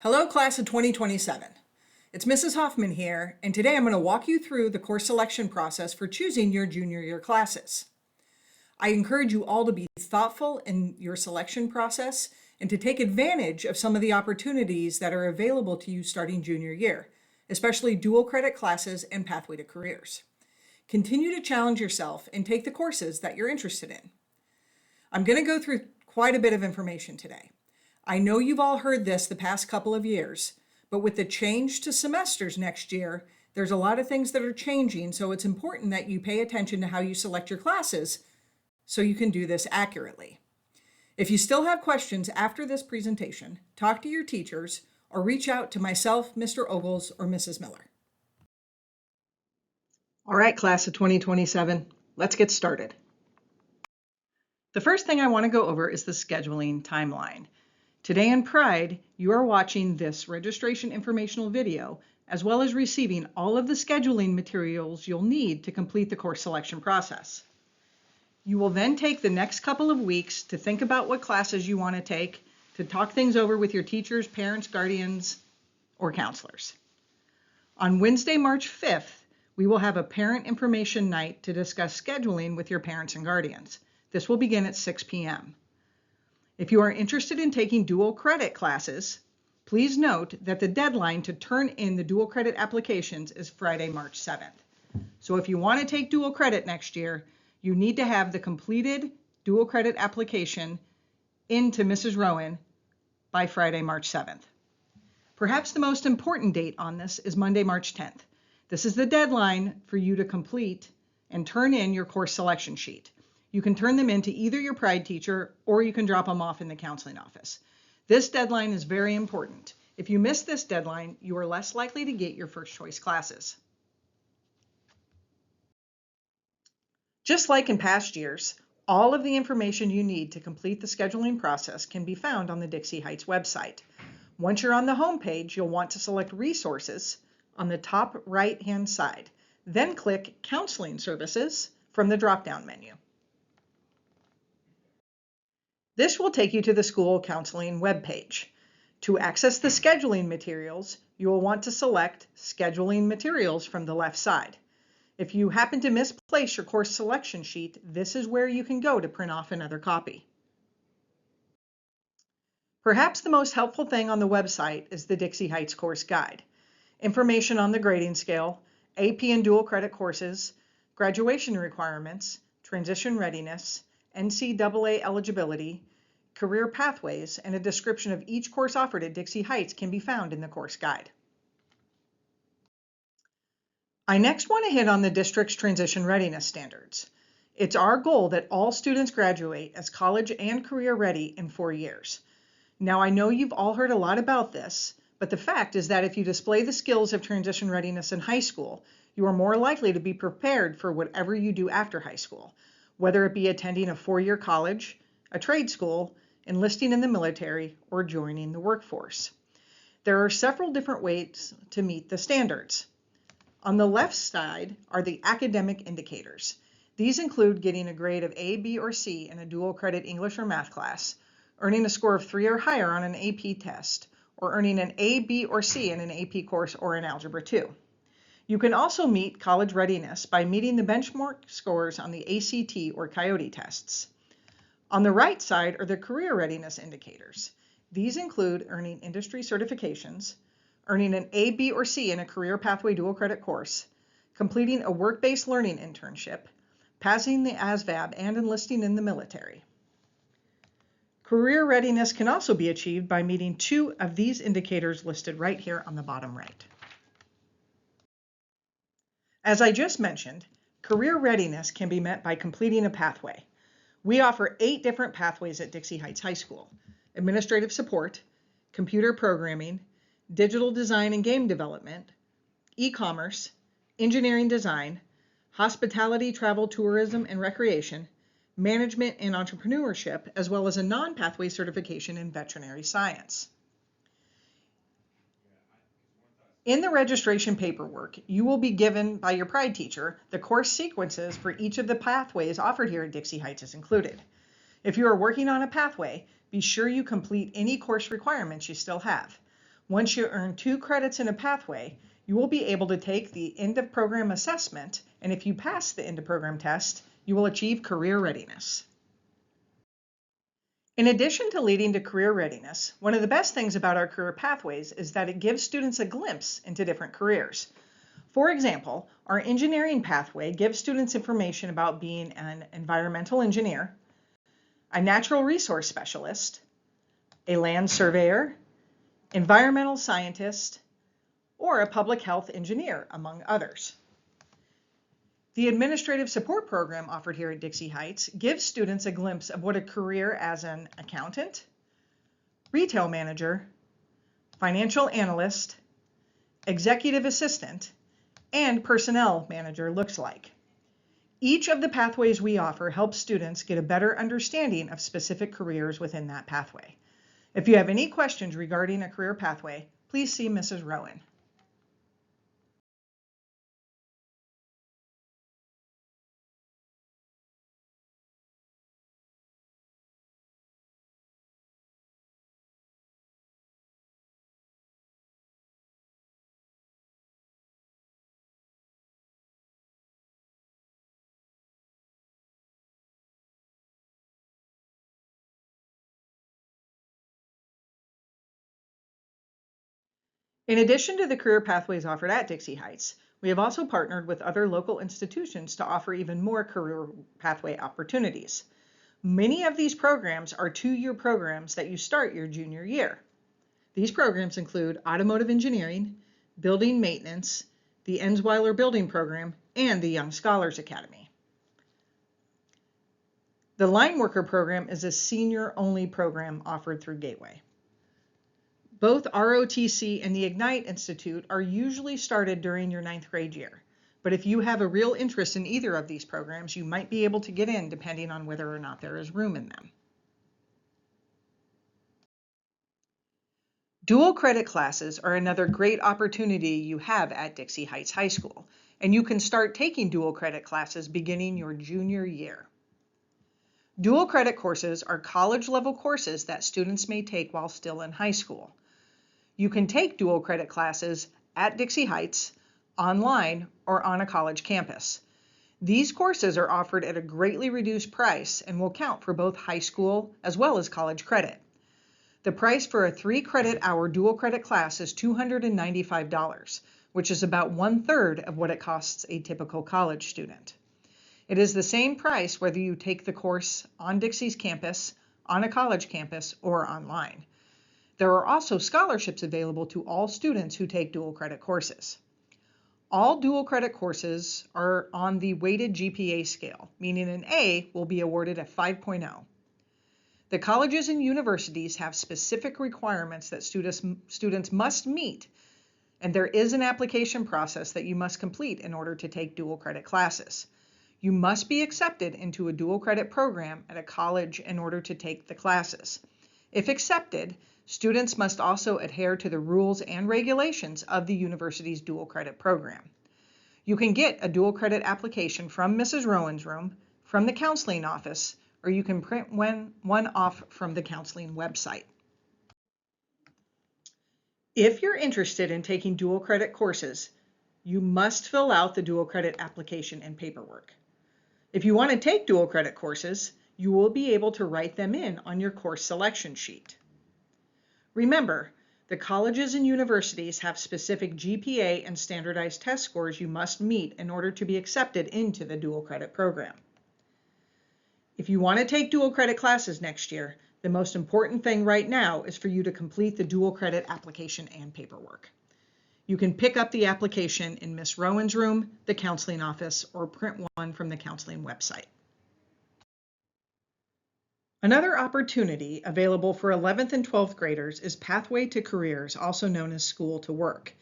Hello, class of 2027. It's Mrs. Hoffman here, and today I'm going to walk you through the course selection process for choosing your junior year classes. I encourage you all to be thoughtful in your selection process and to take advantage of some of the opportunities that are available to you starting junior year, especially dual credit classes and pathway to careers. Continue to challenge yourself and take the courses that you're interested in. I'm going to go through quite a bit of information today. I know you've all heard this the past couple of years, but with the change to semesters next year, there's a lot of things that are changing, so it's important that you pay attention to how you select your classes so you can do this accurately. If you still have questions after this presentation, talk to your teachers or reach out to myself, Mr. Ogles, or Mrs. Miller. All right, class of 2027, let's get started. The first thing I want to go over is the scheduling timeline. Today in Pride, you are watching this registration informational video, as well as receiving all of the scheduling materials you'll need to complete the course selection process. You will then take the next couple of weeks to think about what classes you want to take, to talk things over with your teachers, parents, guardians, or counselors. On Wednesday, March 5th, we will have a parent information night to discuss scheduling with your parents and guardians. This will begin at 6 p.m. If you are interested in taking dual credit classes, please note that the deadline to turn in the dual credit applications is Friday, March 7th. So if you want to take dual credit next year, you need to have the completed dual credit application into Mrs. Rowan by Friday, March 7th. Perhaps the most important date on this is Monday, March 10th. This is the deadline for you to complete and turn in your course selection sheet. You can turn them in to either your Pride teacher or you can drop them off in the counseling office. This deadline is very important. If you miss this deadline, you are less likely to get your first choice classes. Just like in past years, all of the information you need to complete the scheduling process can be found on the Dixie Heights website. Once you're on the home page, you'll want to select Resources on the top right-hand side. Then click Counseling Services from the drop-down menu. This will take you to the school counseling webpage. To access the scheduling materials, you will want to select Scheduling Materials from the left side. If you happen to misplace your course selection sheet, this is where you can go to print off another copy. Perhaps the most helpful thing on the website is the Dixie Heights course guide. Information on the grading scale, AP and dual credit courses, graduation requirements, transition readiness, NCAA eligibility, career pathways, and a description of each course offered at Dixie Heights can be found in the course guide. I next want to hit on the district's transition readiness standards. It's our goal that all students graduate as college and career ready in 4 years. Now, I know you've all heard a lot about this, but the fact is that if you display the skills of transition readiness in high school, you are more likely to be prepared for whatever you do after high school, whether it be attending a 4-year college, a trade school, enlisting in the military, or joining the workforce. There are several different ways to meet the standards. On the left side are the academic indicators. These include getting a grade of A, B, or C in a dual credit English or math class, earning a score of 3 or higher on an AP test, or earning an A, B, or C in an AP course or in Algebra 2. You can also meet college readiness by meeting the benchmark scores on the ACT or Coyote tests. On the right side are the career readiness indicators. These include earning industry certifications, earning an A, B, or C in a career pathway dual credit course, completing a work-based learning internship, passing the ASVAB, and enlisting in the military. Career readiness can also be achieved by meeting 2 of these indicators listed right here on the bottom right. As I just mentioned, career readiness can be met by completing a pathway. We offer 8 different pathways at Dixie Heights High School: administrative support, computer programming, digital design and game development, e-commerce, engineering design, hospitality, travel, tourism, and recreation, management and entrepreneurship, as well as a non-pathway certification in veterinary science. In the registration paperwork, you will be given by your Pride teacher the course sequences for each of the pathways offered here at Dixie Heights is included. If you are working on a pathway, be sure you complete any course requirements you still have. Once you earn 2 credits in a pathway, you will be able to take the end of program assessment, and if you pass the end of program test, you will achieve career readiness. In addition to leading to career readiness, one of the best things about our career pathways is that it gives students a glimpse into different careers. For example, our engineering pathway gives students information about being an environmental engineer, a natural resource specialist, a land surveyor, environmental scientist, or a public health engineer, among others. The administrative support program offered here at Dixie Heights gives students a glimpse of what a career as an accountant, retail manager, financial analyst, executive assistant, and personnel manager looks like. Each of the pathways we offer helps students get a better understanding of specific careers within that pathway. If you have any questions regarding a career pathway, please see Mrs. Rowan. In addition to the career pathways offered at Dixie Heights, we have also partnered with other local institutions to offer even more career pathway opportunities. Many of these programs are 2-year programs that you start your junior year. These programs include automotive engineering, building maintenance, the Ensweiler Building Program, and the Young Scholars Academy. The Line Worker Program is a senior-only program offered through Gateway. Both ROTC and the Ignite Institute are usually started during your 9th grade year, but if you have a real interest in either of these programs, you might be able to get in depending on whether or not there is room in them. Dual credit classes are another great opportunity you have at Dixie Heights High School, and you can start taking dual credit classes beginning your junior year. Dual credit courses are college-level courses that students may take while still in high school. You can take dual credit classes at Dixie Heights, online, or on a college campus. These courses are offered at a greatly reduced price and will count for both high school as well as college credit. The price for a 3-credit hour dual credit class is $295, which is about 1/3 of what it costs a typical college student. It is the same price whether you take the course on Dixie's campus, on a college campus, or online. There are also scholarships available to all students who take dual credit courses. All dual credit courses are on the weighted GPA scale, meaning an A will be awarded a 5.0. The colleges and universities have specific requirements that students must meet, and there is an application process that you must complete in order to take dual credit classes. You must be accepted into a dual credit program at a college in order to take the classes. If accepted, students must also adhere to the rules and regulations of the university's dual credit program. You can get a dual credit application from Mrs. Rowan's room, from the counseling office, or you can print one off from the counseling website. If you're interested in taking dual credit courses, you must fill out the dual credit application and paperwork. If you want to take dual credit courses, you will be able to write them in on your course selection sheet. Remember, the colleges and universities have specific GPA and standardized test scores you must meet in order to be accepted into the dual credit program. If you want to take dual credit classes next year, the most important thing right now is for you to complete the dual credit application and paperwork. You can pick up the application in Miss Rowan's room, the counseling office, or print one from the counseling website. Another opportunity available for 11th and 12th graders is Pathway to Careers, also known as School to Work.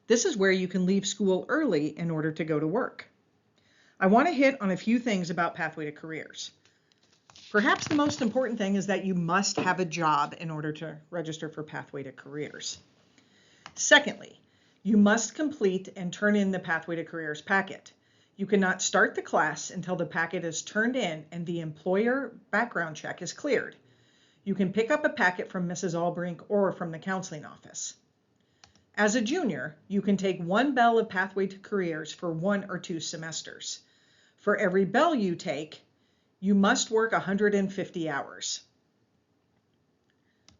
This is where you can leave school early in order to go to work. I want to hit on a few things about Pathway to Careers. Perhaps the most important thing is that you must have a job in order to register for Pathway to Careers. Secondly, you must complete and turn in the Pathway to Careers packet. You cannot start the class until the packet is turned in and the employer background check is cleared. You can pick up a packet from Mrs. Albrink or from the counseling office. As a junior, you can take one Bell of Pathway to Careers for 1 or 2 semesters. For every Bell you take, you must work 150 hours.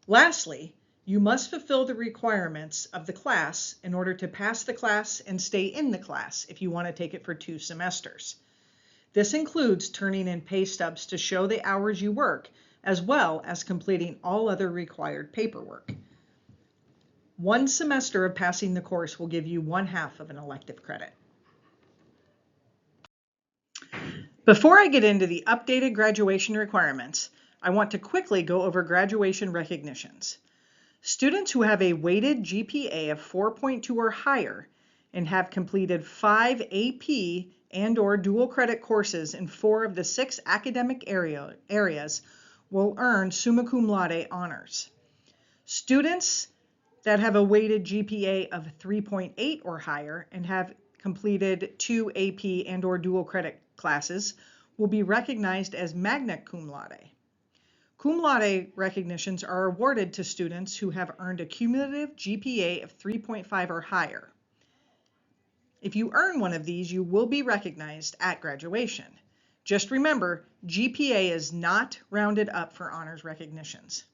Lastly, you must fulfill the requirements of the class in order to pass the class and stay in the class if you want to take it for 2 semesters. This includes turning in pay stubs to show the hours you work, as well as completing all other required paperwork. 1 semester of passing the course will give you 1/2 of an elective credit. Before I get into the updated graduation requirements, I want to quickly go over graduation recognitions. Students who have a weighted GPA of 4.2 or higher and have completed 5 AP and/or dual credit courses in 4 of the 6 academic areas will earn summa cum laude honors. Students that have a weighted GPA of 3.8 or higher and have completed 2 AP and/or dual credit classes will be recognized as magna cum laude. Cum laude recognitions are awarded to students who have earned a cumulative GPA of 3.5 or higher. If you earn one of these, you will be recognized at graduation. Just remember, GPA is not rounded up for honors recognitions.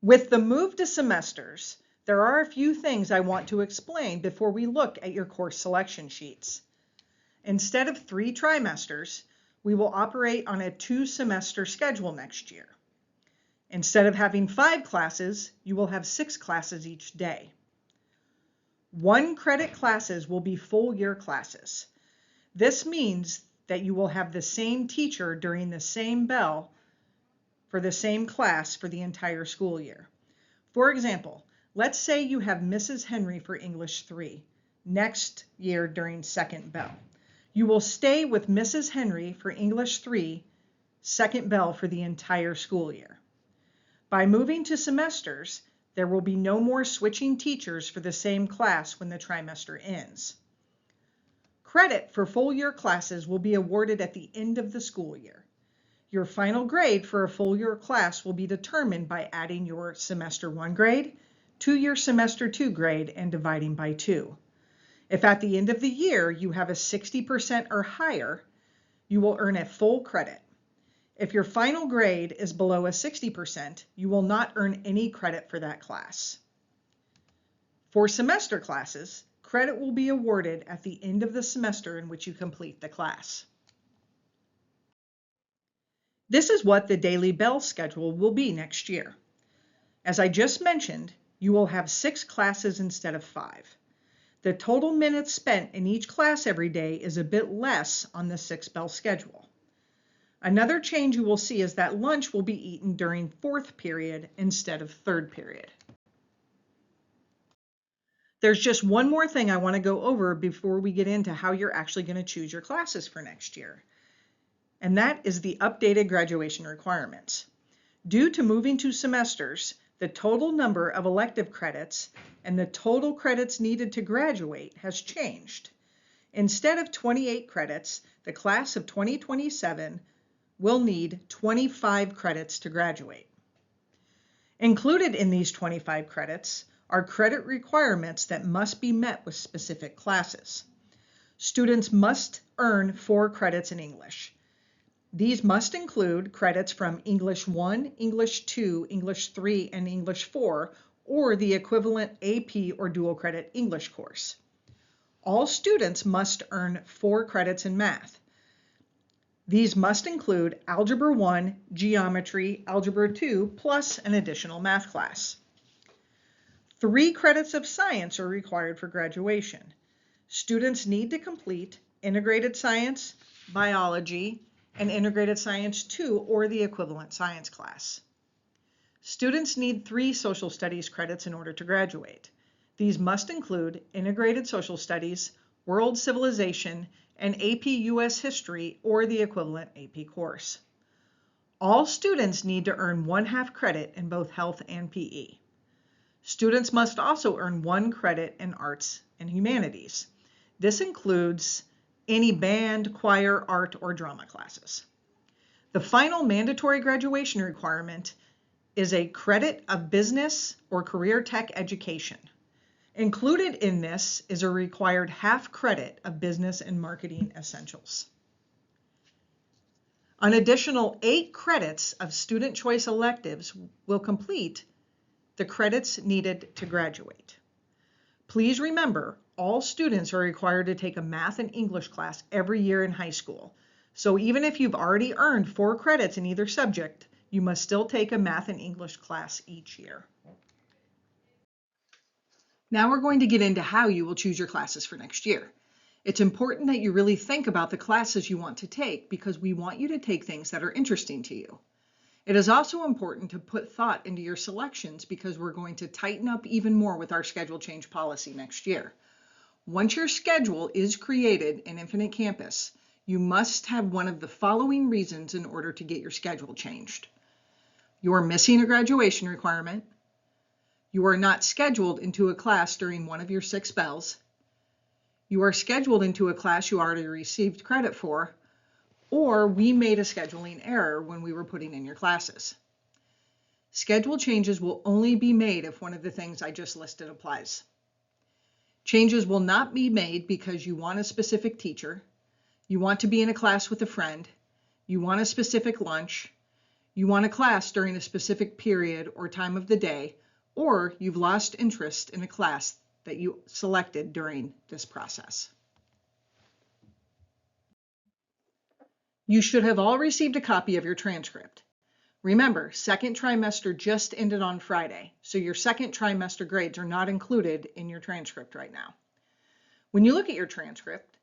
With the move to semesters, there are a few things I want to explain before we look at your course selection sheets. Instead of 3 trimesters, we will operate on a 2-semester schedule next year. Instead of having 5 classes, you will have 6 classes each day. 1 credit classes will be full year classes. This means that you will have the same teacher during the same bell for the same class for the entire school year. For example, let's say you have Mrs. Henry for English 3 next year during second bell. You will stay with Mrs. Henry for English 3 second bell for the entire school year. By moving to semesters, there will be no more switching teachers for the same class when the trimester ends. Credit for full year classes will be awarded at the end of the school year. Your final grade for a full year class will be determined by adding your semester 1 grade to your semester 2 grade and dividing by 2. If at the end of the year you have a 60% or higher, you will earn a full credit. If your final grade is below a 60%, you will not earn any credit for that class. For semester classes, credit will be awarded at the end of the semester in which you complete the class. This is what the daily bell schedule will be next year. As I just mentioned, you will have 6 classes instead of 5. The total minutes spent in each class every day is a bit less on the 6-bell schedule. Another change you will see is that lunch will be eaten during 4th period instead of 3rd period. There's just one more thing I want to go over before we get into how you're actually going to choose your classes for next year, and that is the updated graduation requirements. Due to moving to semesters, the total number of elective credits and the total credits needed to graduate has changed. Instead of 28 credits, the class of 2027 will need 25 credits to graduate. Included in these 25 credits are credit requirements that must be met with specific classes. Students must earn 4 credits in English. These must include credits from English 1, English 2, English 3, and English 4, or the equivalent AP or dual credit English course. All students must earn 4 credits in math. These must include Algebra 1, Geometry, Algebra 2, plus an additional math class. 3 credits of science are required for graduation. Students need to complete Integrated Science, Biology, and Integrated Science 2 or the equivalent science class. Students need 3 social studies credits in order to graduate. These must include Integrated Social Studies, World Civilization, and AP US History or the equivalent AP course. All students need to earn 1/2 credit in both health and PE. Students must also earn 1 credit in arts and humanities. This includes any band, choir, art, or drama classes. The final mandatory graduation requirement is a credit of business or career tech education. Included in this is a required half credit of business and marketing essentials. An additional 8 credits of student choice electives will complete the credits needed to graduate. Please remember, all students are required to take a math and English class every year in high school. So even if you've already earned 4 credits in either subject, you must still take a math and English class each year. Now we're going to get into how you will choose your classes for next year. It's important that you really think about the classes you want to take because we want you to take things that are interesting to you. It is also important to put thought into your selections because we're going to tighten up even more with our schedule change policy next year. Once your schedule is created in Infinite Campus, you must have one of the following reasons in order to get your schedule changed. You're missing a graduation requirement. You are not scheduled into a class during one of your 6 spells. You are scheduled into a class you already received credit for, or we made a scheduling error when we were putting in your classes. Schedule changes will only be made if one of the things I just listed applies. Changes will not be made because you want a specific teacher, you want to be in a class with a friend, you want a specific lunch, you want a class during a specific period or time of the day, or you've lost interest in a class that you selected during this process. You should have all received a copy of your transcript. Remember, second trimester just ended on Friday, so your second trimester grades are not included in your transcript right now. When you look at your transcript,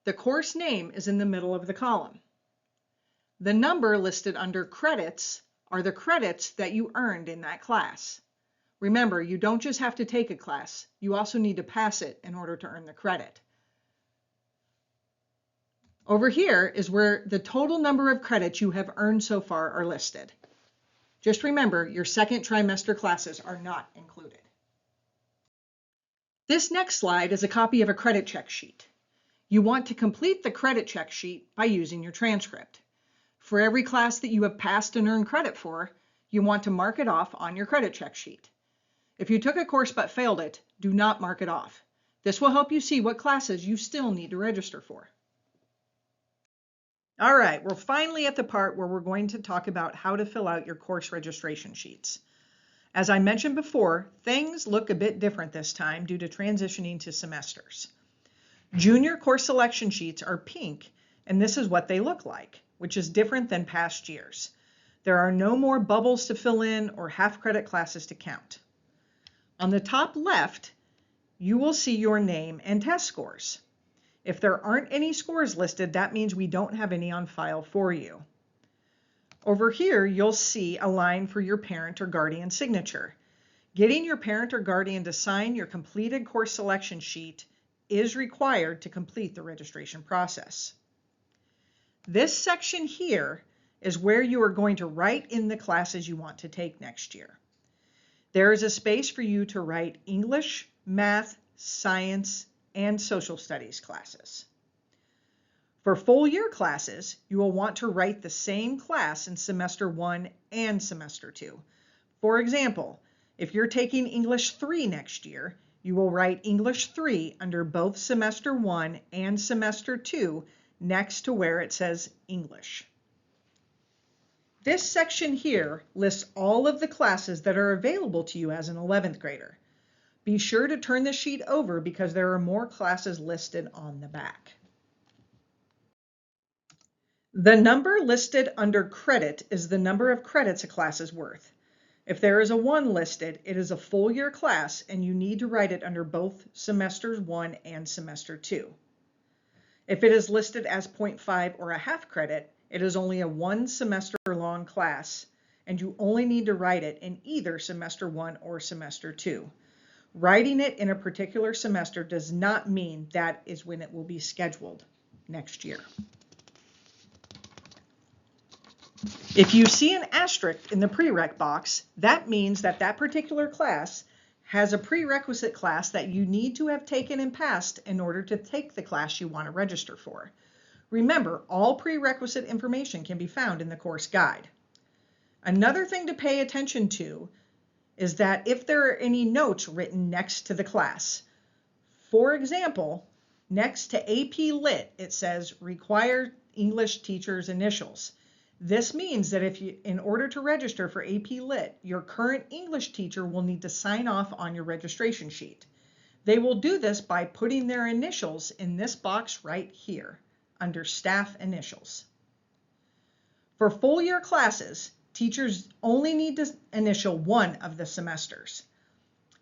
the course name is in the middle of the column. The number listed under credits are the credits that you earned in that class. Remember, you don't just have to take a class, you also need to pass it in order to earn the credit. Over here is where the total number of credits you have earned so far are listed. Just remember, your second trimester classes are not included. This next slide is a copy of a credit check sheet. You want to complete the credit check sheet by using your transcript. For every class that you have passed and earned credit for, you want to mark it off on your credit check sheet. If you took a course but failed it, do not mark it off. This will help you see what classes you still need to register for. All right, we're finally at the part where we're going to talk about how to fill out your course registration sheets. As I mentioned before, things look a bit different this time due to transitioning to semesters. Junior course selection sheets are pink, and this is what they look like, which is different than past years. There are no more bubbles to fill in or half credit classes to count. On the top left, you will see your name and test scores. If there aren't any scores listed, that means we don't have any on file for you. Over here, you'll see a line for your parent or guardian signature. Getting your parent or guardian to sign your completed course selection sheet is required to complete the registration process. This section here is where you are going to write in the classes you want to take next year. There is a space for you to write English, math, science, and social studies classes. For full year classes, you will want to write the same class in semester 1 and semester 2. For example, if you're taking English 3 next year, you will write English 3 under both semester 1 and semester 2 next to where it says English. This section here lists all of the classes that are available to you as an 11th grader. Be sure to turn the sheet over because there are more classes listed on the back. The number listed under credit is the number of credits a class is worth. If there is a 1 listed, it is a full year class and you need to write it under both semesters 1 and semester 2. If it is listed as 0.5 or a half credit, it is only a 1 semester long class and you only need to write it in either semester 1 or semester 2. Writing it in a particular semester does not mean that is when it will be scheduled next year. If you see an asterisk in the prereq box, that means that that particular class has a prerequisite class that you need to have taken and passed in order to take the class you want to register for. Remember, all prerequisite information can be found in the course guide. Another thing to pay attention to is that if there are any notes written next to the class. For example, next to AP Lit, it says require English teacher's initials. This means that in order to register for AP Lit, your current English teacher will need to sign off on your registration sheet. They will do this by putting their initials in this box right here under Staff Initials. For full year classes, teachers only need to initial one of the semesters.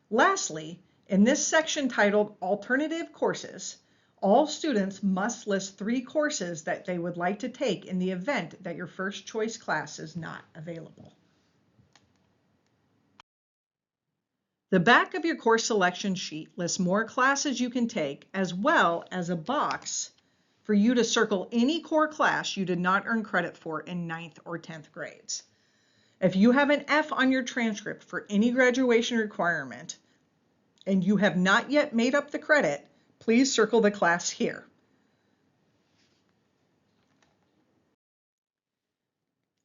Lastly, in this section titled Alternative Courses, all students must list 3 courses that they would like to take in the event that your first choice class is not available. The back of your course selection sheet lists more classes you can take, as well as a box for you to circle any core class you did not earn credit for in 9th or 10th grades. If you have an F on your transcript for any graduation requirement and you have not yet made up the credit, please circle the class here.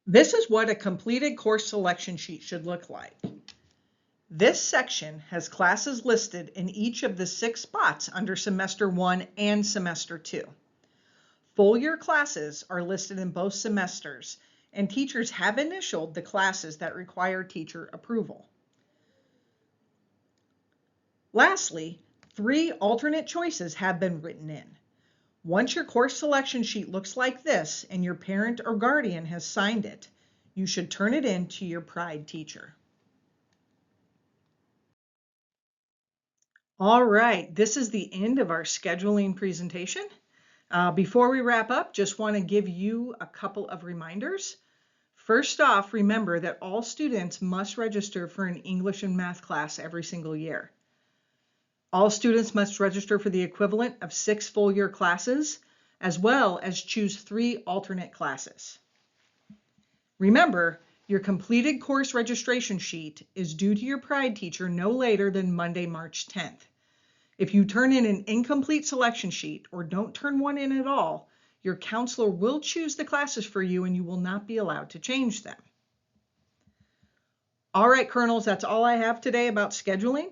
This is what a completed course selection sheet should look like. This section has classes listed in each of the 6 spots under Semester 1 and Semester 2. Full year classes are listed in both semesters, and teachers have initialed the classes that require teacher approval. Lastly, 3 alternate choices have been written in. Once your course selection sheet looks like this and your parent or guardian has signed it, you should turn it in to your PRIDE teacher. All right, this is the end of our scheduling presentation. Before we wrap up, just want to give you a couple of reminders. First off, remember that all students must register for an English and math class every single year. All students must register for the equivalent of 6 full year classes, as well as choose 3 alternate classes. Remember, your completed course registration sheet is due to your PRIDE teacher no later than Monday, March 10th. If you turn in an incomplete selection sheet or don't turn one in at all, your counselor will choose the classes for you and you will not be allowed to change them. All right, Colonels, that's all I have today about scheduling.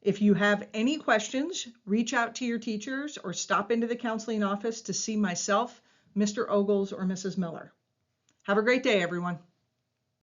If you have any questions, reach out to your teachers or stop into the counseling office to see myself, Mr. Ogles, or Mrs. Miller. Have a great day, everyone.